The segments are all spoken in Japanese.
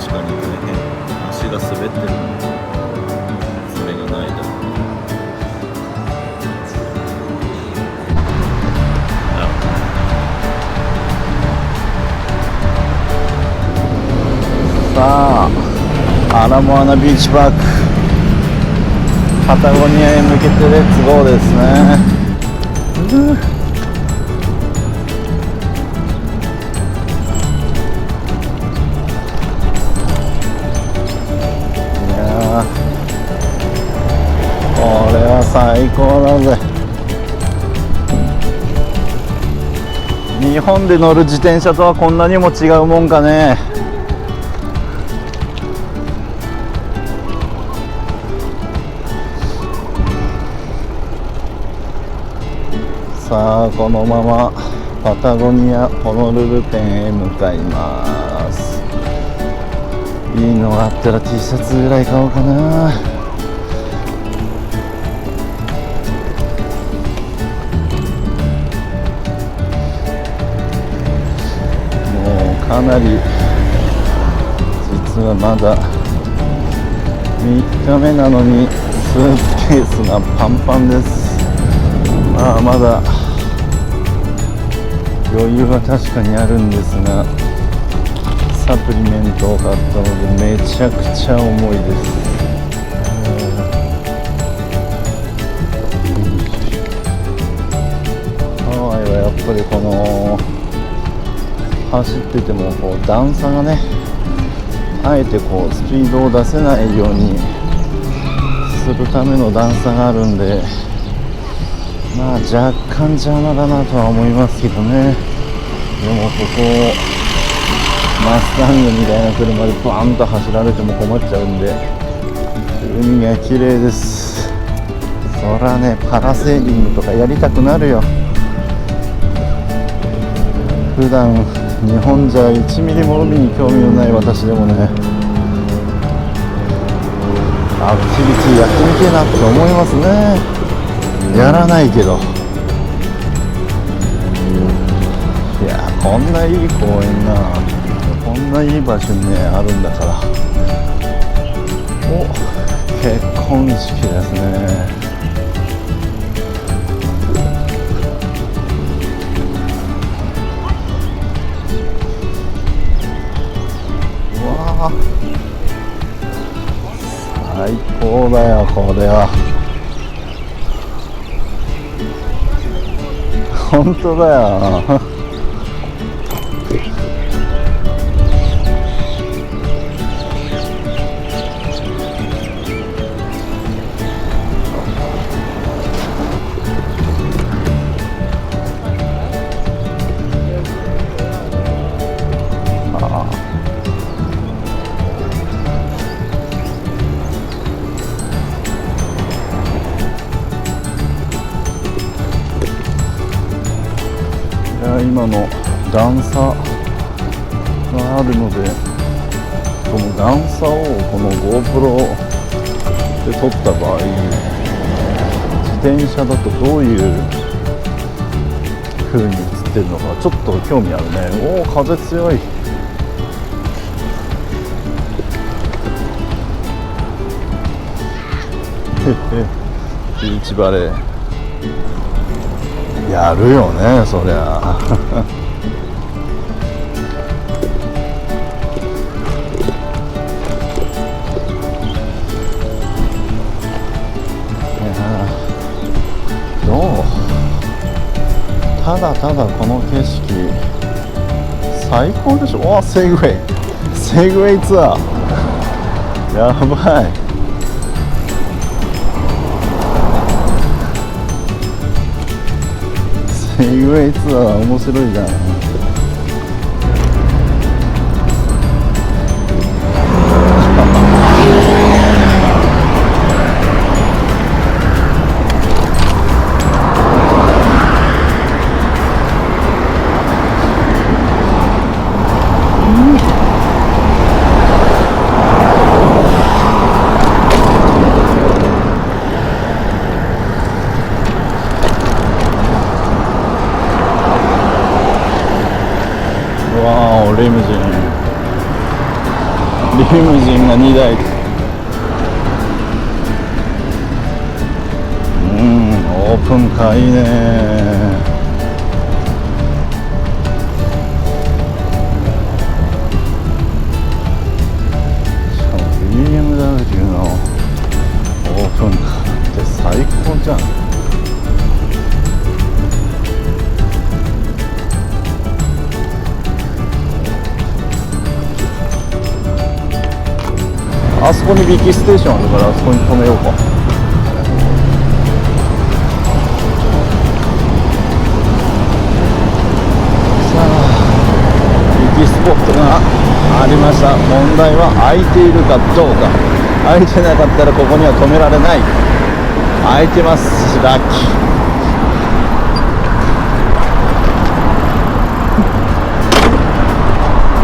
確かに大変。足が滑ってるのにそれがないだろう。さあ、アラモアナビーチパーク、パタゴニアへ向けてレッツゴーですね。いやー、これは最高だぜ。日本で乗る自転車とはこんなにも違うもんかね。さあ、このままパタゴニアホノルル店へ向かいます。いいのがあったら T シャツぐらい買おうかな。もうかなり実はまだ3日目なのにスーツケースがパンパンです。まだ余裕は確かにあるんですが、サプリメントを買ったのでめちゃくちゃ重いです。ハワイはやっぱりこの走っててもこう段差がね、あえてこうスピードを出せないようにするための段差があるんで、まあ若干邪魔だなとは思いますけどね。でもここをマスタングみたいな車でバーンと走られても困っちゃうんで、海が綺麗です。そらね、パラセーリングとかやりたくなるよ。普段日本じゃ1ミリも海に興味のない私でもね、アクティビティやってみてえなって思いますね。やらないけど、いや、こんないい公園な、こんないい場所にねあるんだから。お、結婚式ですね。うわあ、最高だよこれは。本当だよ。今の段差があるので、この段差をこの GoPro で撮った場合、自転車だとどういう風に映ってるのかちょっと興味あるね。おお、風強い。ビーチバレーやるよね、そりゃ。どう？ただただこの景色最高でしょ。お、セグウェイツアーやばい。セグウェイツアー面白いじゃん。リムジンが2台。オープンカーいいね。しかも BMW のオープンカーって最高じゃん。あそこにビキステーションあるから、あそこに止めようか。スポットがありました。問題は空いているかどうか。空いてなかったらここには止められない。空いてます。ラッキ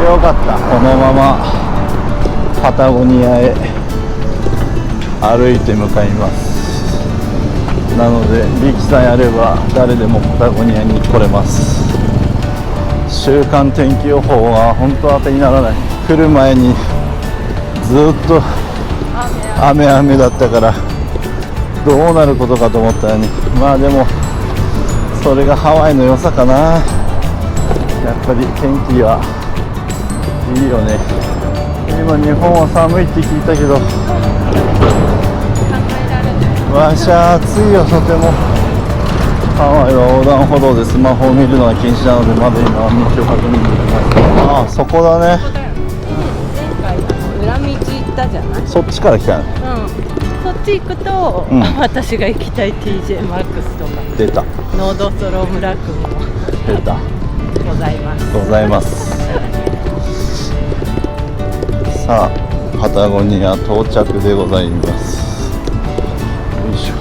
ー。よかった。このままパタゴニアへ歩いて向かいます。なのでリキさえあれば誰でもパタゴニアに来れます。週間天気予報は本当当てにならない。来る前にずっと雨だったからどうなることかと思ったのに、まあでもそれがハワイの良さかな。やっぱり天気はいいよね。今日本は寒いって聞いたけど、わしゃ暑いよ。とてもハワイは横断歩道でスマホを見るのは禁止なので、まだ今は道を確認できない。ああ、そこだね。前回裏道行ったじゃない。そっちから来たの。そっち行くと、私が行きたい TJ マックスとか出た。ノードソロ村君も出た。ございます。ございます。さあ、パタゴニア到着でございます。よいしょ。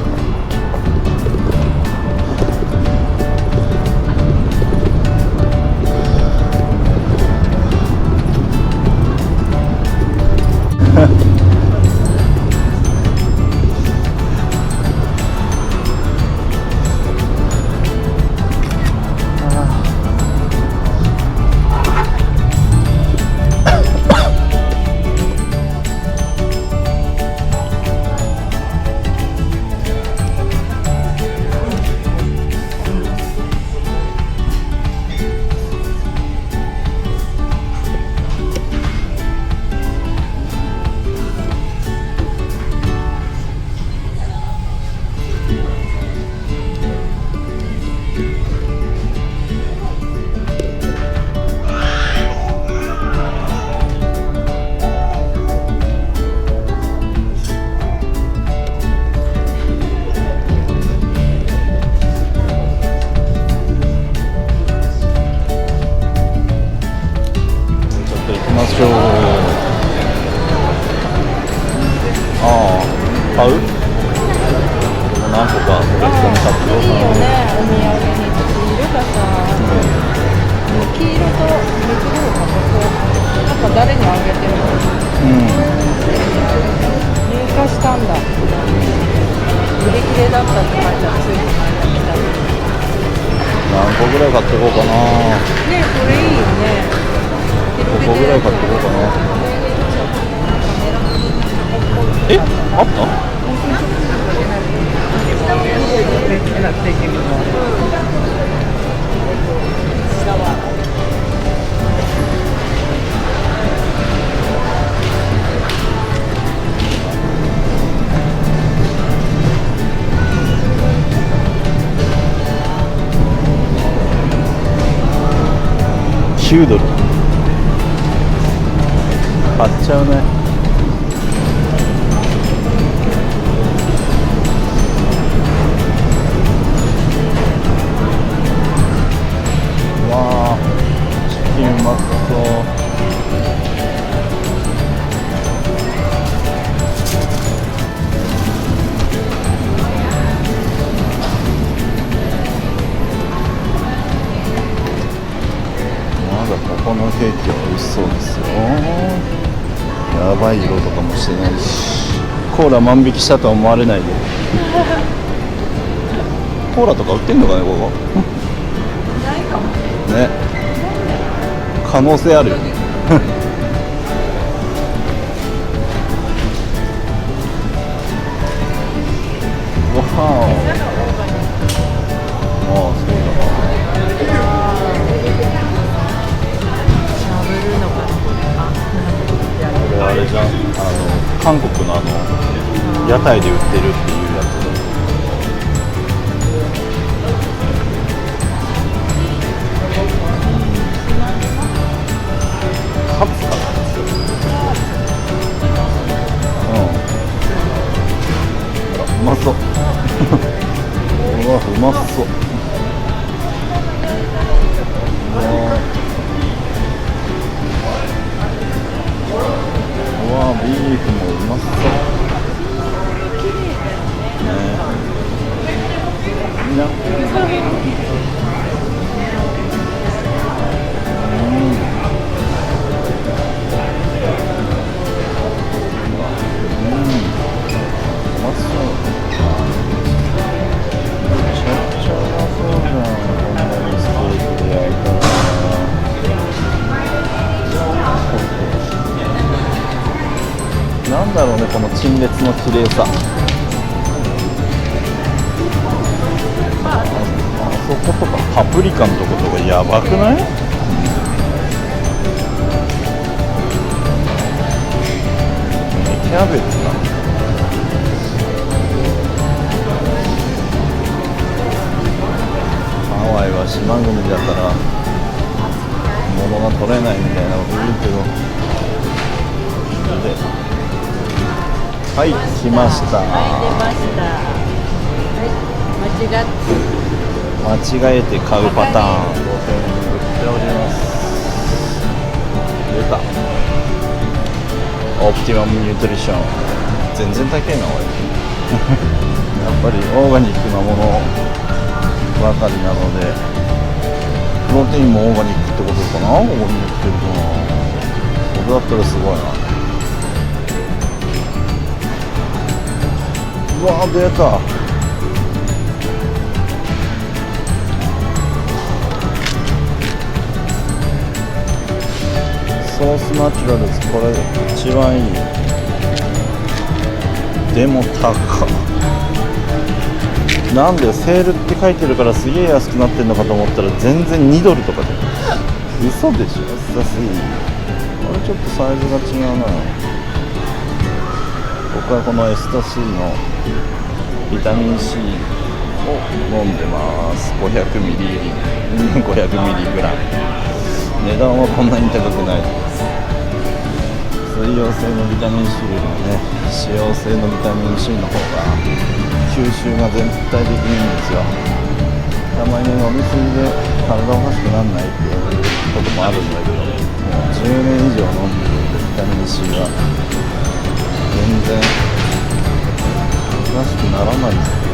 買う？何個かお客さんに買ってようかな。いいよね、お土産に。色がさ、黄色と水色がなんか誰にあげてるの？入荷したんだ。売り切れだったって書いてある。何個ぐらい買っていこうかな。ね、これいいよね。5個ぐらい買っていこうかな。え、あった？$9買っちゃうね。わあ、チキンうまそう。ここのケーキは美味しそうですよ。やばい色とかもしてないし、コーラ万引きしたとは思われないで。コーラとか売ってんのかね、ここ。ないかもね。可能性あるよ。じゃん、韓国の屋台で売ってるっていうやつ。カツかな。うまそううわうまそう。うわビーフもうまそうね。いいな。なんだろうね、この陳列の綺麗さ。あそことかパプリカのとことかやばくない？キャベツなの。ハワイは島国だから物が取れないみたいなこと言うけど、ではい、来ました。はい、出ました。はい、間違えて買うパターン、当店に売っております。出た。オプティマムニュートリション。全然高いな、おい。やっぱりオーガニックなものばかりなので、プロテインもオーガニックってことかな、ここに売ってるかな。それだったらすごいな。うわー出た。ソースナチュラルズ、これ一番いい。でも高っ。なんでセールって書いてるからすげえ安くなってんのかと思ったら全然2ドルとかで嘘でしょ。安すぎる。これちょっとサイズが違うな。僕はこのエスタ C のビタミン C を飲んでます。500ミリグラム。値段はこんなに高くないです。水溶性のビタミン C よりもね、脂溶性のビタミン C の方が吸収が全体的にいいんですよ。たまに飲みすぎで体おかしくならないっていうこともあるんだけど、もう10年以上飲んでるビタミン C は全然おかしくならないですよ。